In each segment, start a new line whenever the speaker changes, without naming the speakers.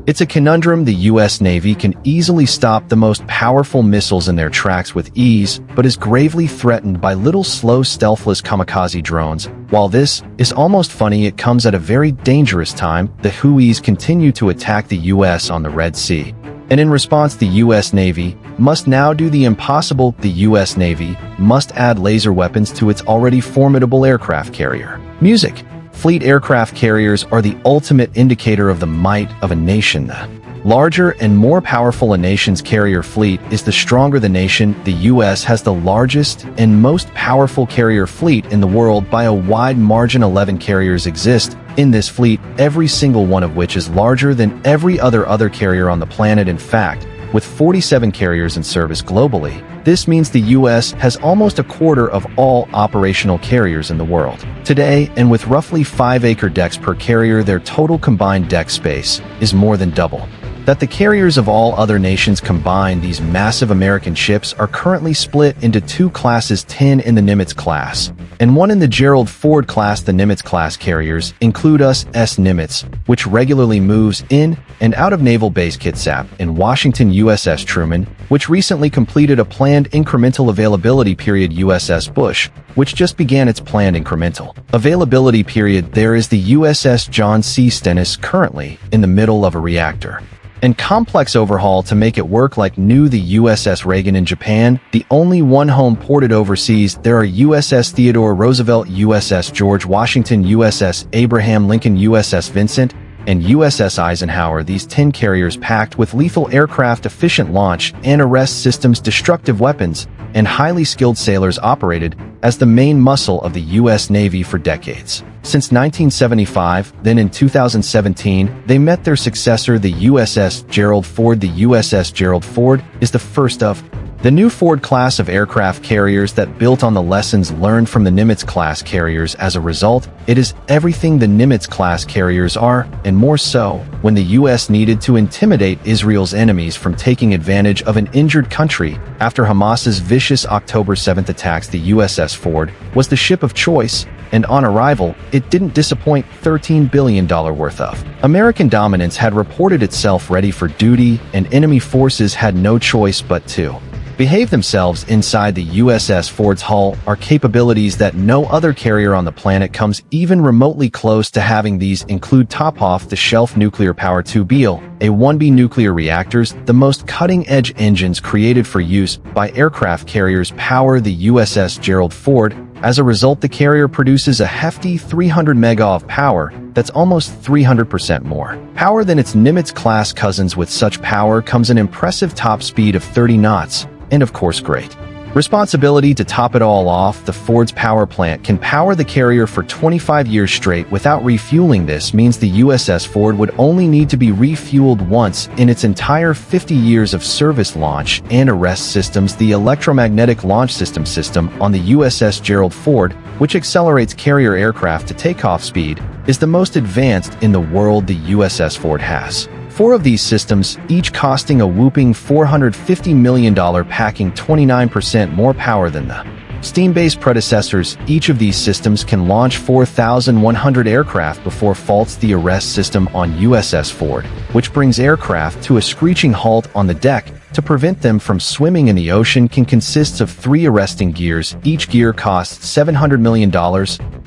It's a conundrum. The U.S. Navy can easily stop the most powerful missiles in their tracks with ease, but is gravely threatened by little slow stealthless kamikaze drones. While this is almost funny, it comes at a very dangerous time. The Houthis continue to attack the U.S. on the Red Sea. And in response, the U.S. Navy must now do the impossible. The U.S. Navy must add laser weapons to its already formidable aircraft carrier. Music. Fleet aircraft carriers are the ultimate indicator of the might of a nation. The larger and more powerful a nation's carrier fleet is, the stronger the nation. The U.S. has the largest and most powerful carrier fleet in the world by a wide margin. 11 carriers exist in this fleet, every single one of which is larger than every other carrier on the planet. In fact, with 47 carriers in service globally, this means the U.S. has almost a quarter of all operational carriers in the world. Today, and with roughly 5-acre decks per carrier, their total combined deck space is more than double that the carriers of all other nations combined. These massive American ships are currently split into two classes, 10 in the Nimitz class and 1 in the Gerald Ford class. The Nimitz class carriers include U.S. Nimitz, which regularly moves in and out of Naval Base Kitsap in Washington, USS Truman, which recently completed a planned incremental availability period, USS Bush, which just began its planned incremental availability period. There is the USS John C. Stennis, currently in the middle of a reactor and complex overhaul to make it work like new. The USS Reagan in Japan, the only one home ported overseas. There are USS Theodore Roosevelt, USS George Washington, USS Abraham Lincoln, USS Vincent, and USS Eisenhower. These 10 carriers packed with lethal aircraft, efficient launch and arrest systems, destructive weapons, and highly skilled sailors operated as the main muscle of the U.S. Navy for decades. Since 1975, then in 2017, they met their successor, the USS Gerald Ford. The USS Gerald Ford is the first of the new Ford class of aircraft carriers that built on the lessons learned from the Nimitz class carriers. As a result, it is everything the Nimitz class carriers are, and more so. When the U.S. needed to intimidate Israel's enemies from taking advantage of an injured country after Hamas's vicious October 7th attacks, the USS Ford was the ship of choice, and on arrival, it didn't disappoint. $13 billion worth of American dominance had reported itself ready for duty, and enemy forces had no choice but to behave themselves. Inside the USS Ford's hull are capabilities that no other carrier on the planet comes even remotely close to having. These include top-off-the-shelf nuclear power, 2B, A-1B nuclear reactors, the most cutting-edge engines created for use by aircraft carriers power the USS Gerald Ford. As a result, the carrier produces a hefty 300 mega of power. That's almost 300% more power than its Nimitz-class cousins. With such power comes an impressive top speed of 30 knots, and of course great responsibility. To top it all off, the Ford's power plant can power the carrier for 25 years straight without refueling. This means the USS Ford would only need to be refueled once in its entire 50 years of service. Launch and arrest systems. The electromagnetic launch system on the USS Gerald Ford, which accelerates carrier aircraft to takeoff speed, is the most advanced in the world. The USS Ford has 4 of these systems, each costing a whopping $450 million, packing 29% more power than the steam-based predecessors. Each of these systems can launch 4,100 aircraft before faults. The arrest system on USS Ford, which brings aircraft to a screeching halt on the deck to prevent them from swimming in the ocean, can consist of 3 arresting gears. Each gear costs $700 million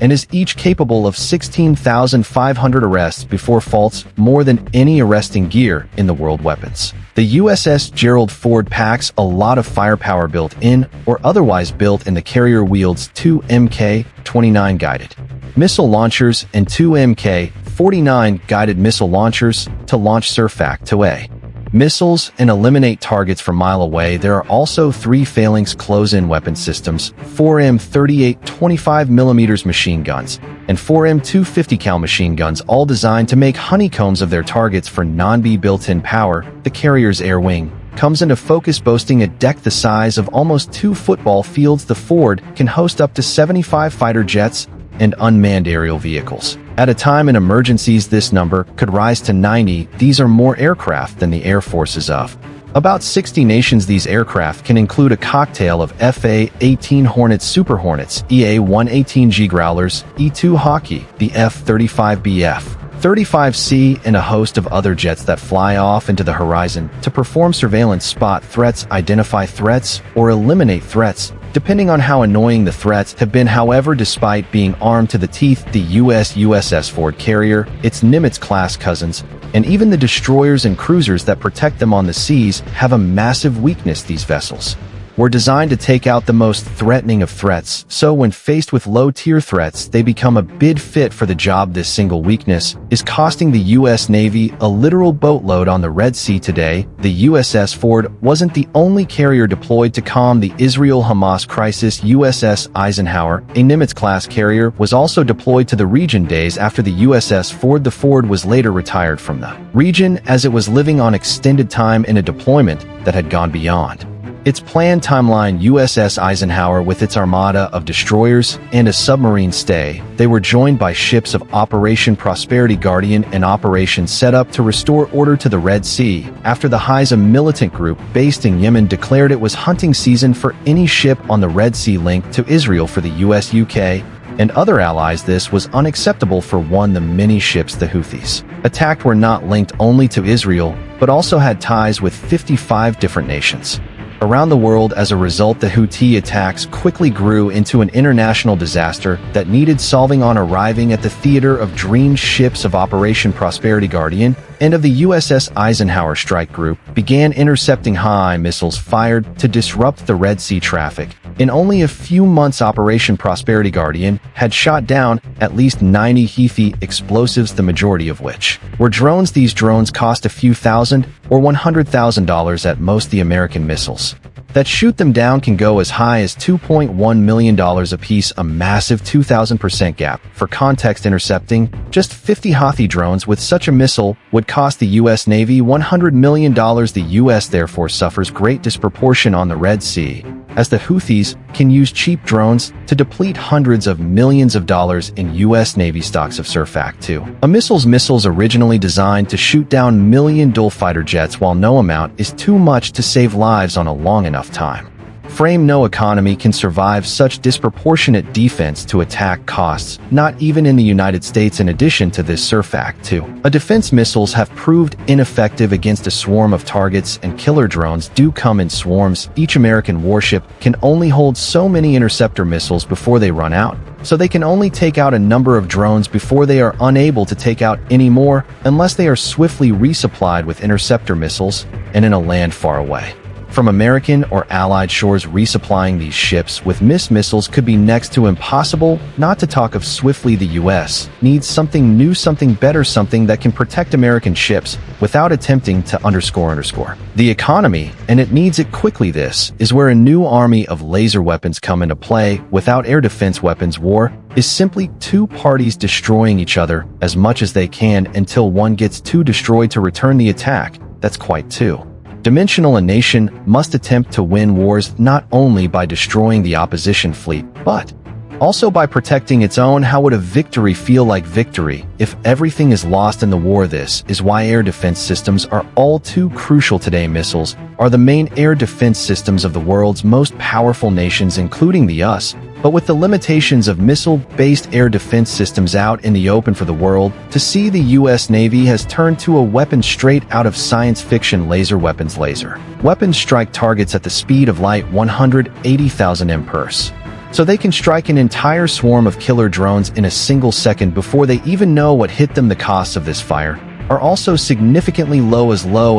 and is each capable of 16,500 arrests before faults, more than any arresting gear in the world. Weapons. The USS Gerald Ford packs a lot of firepower built in or otherwise built in. The carrier wields 2 Mk-29 guided missile launchers and 2 Mk-49 guided missile launchers to launch Surfact-to-A missiles and eliminate targets from a mile away. There are also 3 phalanx close-in weapon systems, 4 M38 25mm machine guns, and 4 M250 cal machine guns, all designed to make honeycombs of their targets for non-B built-in power. The carrier's air wing comes into focus, boasting a deck the size of almost 2 football fields. The Ford can host up to 75 fighter jets and unmanned aerial vehicles. At a time in emergencies, this number could rise to 90. These are more aircraft than the air forces of about 60 nations. These aircraft can include a cocktail of FA-18 Hornets, Super Hornets, EA-118G Growlers, E-2 Hawkeye, the F-35B, 35C, and a host of other jets that fly off into the horizon to perform surveillance, spot threats, identify threats, or eliminate threats, depending on how annoying the threats have been. However, despite being armed to the teeth, the U.S. USS Ford carrier, its Nimitz-class cousins, and even the destroyers and cruisers that protect them on the seas have a massive weakness. These vessels were designed to take out the most threatening of threats, so when faced with low-tier threats, they become a bid fit for the job. This single weakness is costing the U.S. Navy a literal boatload on the Red Sea today. The USS Ford wasn't the only carrier deployed to calm the Israel-Hamas crisis. USS Eisenhower, a Nimitz-class carrier, was also deployed to the region days after the USS Ford. The Ford was later retired from the region as it was living on extended time in a deployment that had gone beyond its planned timeline. USS Eisenhower, with its armada of destroyers and a submarine stay, they were joined by ships of Operation Prosperity Guardian and Operation set up to restore order to the Red Sea after the Houthis militant group based in Yemen declared it was hunting season for any ship on the Red Sea linked to Israel for the US, UK, and other allies. This was unacceptable. For one, the many ships the Houthis attacked were not linked only to Israel, but also had ties with 55 different nations around the world. As a result, the Houthi attacks quickly grew into an international disaster that needed solving. On arriving at the theater of dreams, ships of Operation Prosperity Guardian and of the USS Eisenhower Strike Group began intercepting high missiles fired to disrupt the Red Sea traffic. In only a few months, Operation Prosperity Guardian had shot down at least 90 Houthi explosives, the majority of which were drones. These drones cost a few thousand or $100,000 at most. The American missiles that shoot them down can go as high as $2.1 million apiece, a massive 2,000% gap. For context, intercepting just 50 Houthi drones with such a missile would cost the U.S. Navy $100 million. The U.S. therefore suffers great disproportion on the Red Sea, as the Houthis can use cheap drones to deplete hundreds of millions of dollars in U.S. Navy stocks of Surfact 2. Missiles originally designed to shoot down million-dollar fighter jets, while no amount is too much to save lives on a long enough time frame. No economy can survive such disproportionate defense to attack costs, not even in the United States. In addition to this, Surfact 2 defense missiles have proved ineffective against a swarm of targets, and killer drones do come in swarms. Each American warship can only hold so many interceptor missiles before they run out, so they can only take out a number of drones before they are unable to take out any more unless they are swiftly resupplied with interceptor missiles and in a land far away from American or Allied shores. Resupplying these ships with missiles could be next to impossible, not to talk of swiftly. The U.S. needs something new, something better, something that can protect American ships without attempting to underscore the economy, and it needs it quickly. This is where a new army of laser weapons come into play. Without air defense weapons, war is simply two parties destroying each other as much as they can until one gets too destroyed to return the attack. That's quite two-dimensional. A nation must attempt to win wars not only by destroying the opposition fleet, but also by protecting its own. How would a victory feel like victory if everything is lost in the war? This is why air defense systems are all too crucial today. Missiles are the main air defense systems of the world's most powerful nations, including the US. But with the limitations of missile-based air defense systems out in the open for the world to see, the U.S. Navy has turned to a weapon straight out of science fiction: laser weapons. Laser weapons strike targets at the speed of light, 180,000 mph. So they can strike an entire swarm of killer drones in a single second before they even know what hit them. The costs of this fire are also significantly low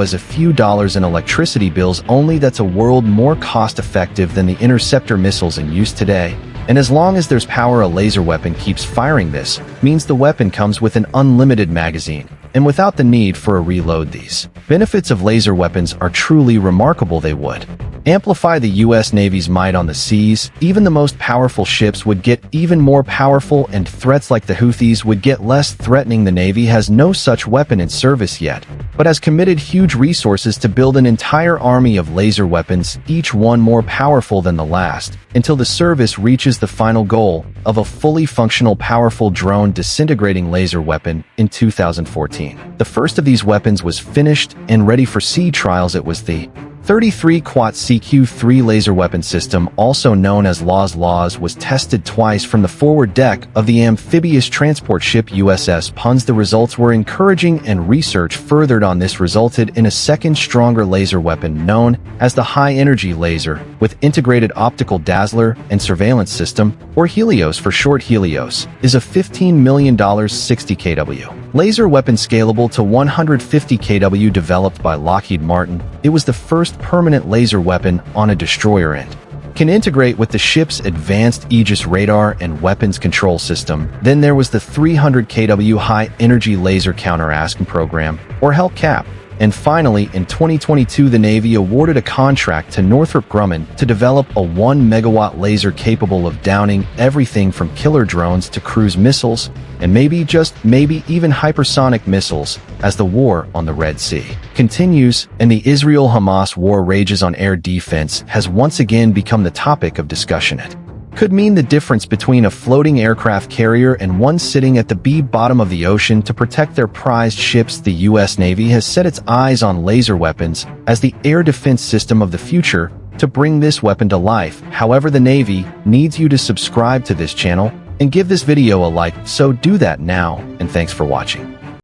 as a few dollars in electricity bills only. That's a world more cost-effective than the interceptor missiles in use today. And as long as there's power, a laser weapon keeps firing. This means the weapon comes with an unlimited magazine and without the need for a reload. These benefits of laser weapons are truly remarkable. They would amplify the U.S. Navy's might on the seas. Even the most powerful ships would get even more powerful, and threats like the Houthis would get less threatening. The Navy has no such weapon in service yet, but has committed huge resources to build an entire army of laser weapons, each one more powerful than the last, until the service reaches the final goal of a fully functional, powerful drone disintegrating laser weapon in 2014. The first of these weapons was finished and ready for sea trials. It was the 33 Quat CQ-3 laser weapon system, also known as LAWS, was tested twice from the forward deck of the amphibious transport ship USS Puns. The results were encouraging, and research furthered on this resulted in a second, stronger laser weapon known as the high-energy laser, with integrated optical dazzler and surveillance system, or Helios for short. Helios is a $15 million 60 kW laser weapon scalable to 150 kW developed by Lockheed Martin. It was the first permanent laser weapon on a destroyer and can integrate with the ship's advanced Aegis radar and weapons control system. Then there was the 300 kW high-energy laser counter-ASCM program, or HELCAP. And finally, in 2022, the Navy awarded a contract to Northrop Grumman to develop a 1 megawatt laser capable of downing everything from killer drones to cruise missiles, and maybe, just maybe, even hypersonic missiles, as the war on the Red Sea continues and the Israel-Hamas war rages on air defense has once again become the topic of discussion. It could mean the difference between a floating aircraft carrier and one sitting at the bottom of the ocean to protect their prized ships. The U.S. Navy has set its eyes on laser weapons as the air defense system of the future to bring this weapon to life. However, the Navy needs you to subscribe to this channel and give this video a like, so do that now, and thanks for watching.